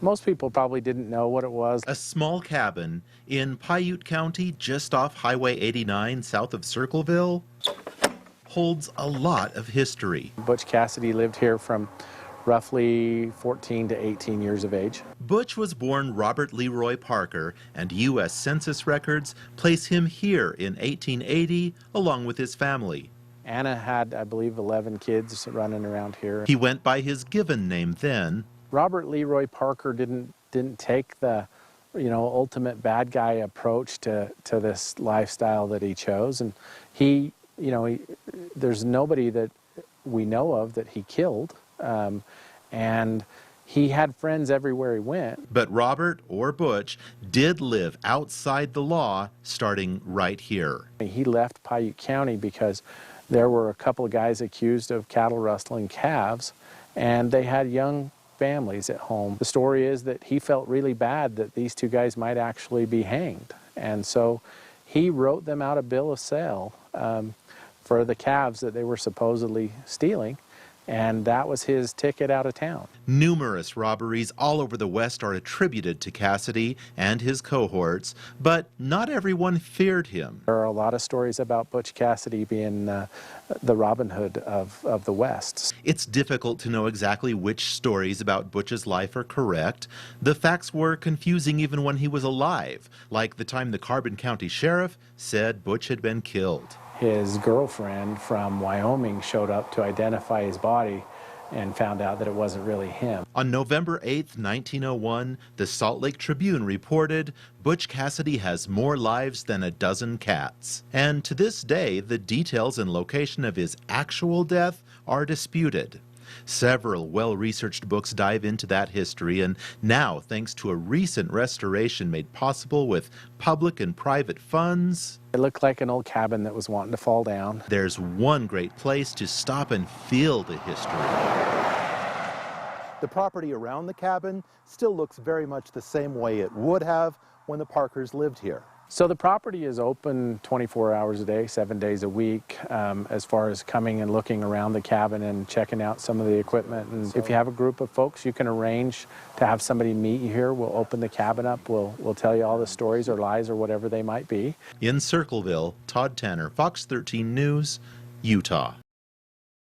Most people probably didn't know what it was. A small cabin in Paiute County, just off Highway 89 south of Circleville, holds a lot of history. Butch Cassidy lived here from roughly 14 to 18 years of age. Butch was born Robert Leroy Parker, and U.S. Census records place him here in 1880 along with his family. Anna had, I believe, 11 kids running around here. He went by his given name then. Robert Leroy Parker didn't take the, ultimate bad guy approach to this lifestyle that he chose, and there's nobody that we know of that he killed, and he had friends everywhere he went. But Robert, or Butch, did live outside the law, starting right here. He left Paiute County because there were a couple of guys accused of cattle rustling calves, and they had young families at home. The story is that he felt really bad that these two guys might actually be hanged, and so he wrote them out a bill of sale for the calves that they were supposedly stealing, and that was his ticket out of town. Numerous robberies all over the West are attributed to Cassidy and his cohorts, but not everyone feared him. There are a lot of stories about Butch Cassidy being the Robin Hood of the West. It's difficult to know exactly which stories about Butch's life are correct. The facts were confusing even when he was alive, like the time the Carbon County Sheriff said Butch had been killed. His girlfriend from Wyoming showed up to identify his body and found out that it wasn't really him. On November 8, 1901, the Salt Lake Tribune reported Butch Cassidy has more lives than a dozen cats. And to this day, the details and location of his actual death are disputed. Several well-researched books dive into that history, and now, thanks to a recent restoration made possible with public and private funds, it looked like an old cabin that was wanting to fall down. There's one great place to stop and feel the history. The property around the cabin still looks very much the same way it would have when the Parkers lived here. So the property is open 24 hours a day, 7 days a week, as far as coming and looking around the cabin and checking out some of the equipment. And if you have a group of folks, you can arrange to have somebody meet you here. We'll open the cabin up. We'll tell you all the stories or lies or whatever they might be. In Circleville, Todd Tanner, Fox 13 News, Utah.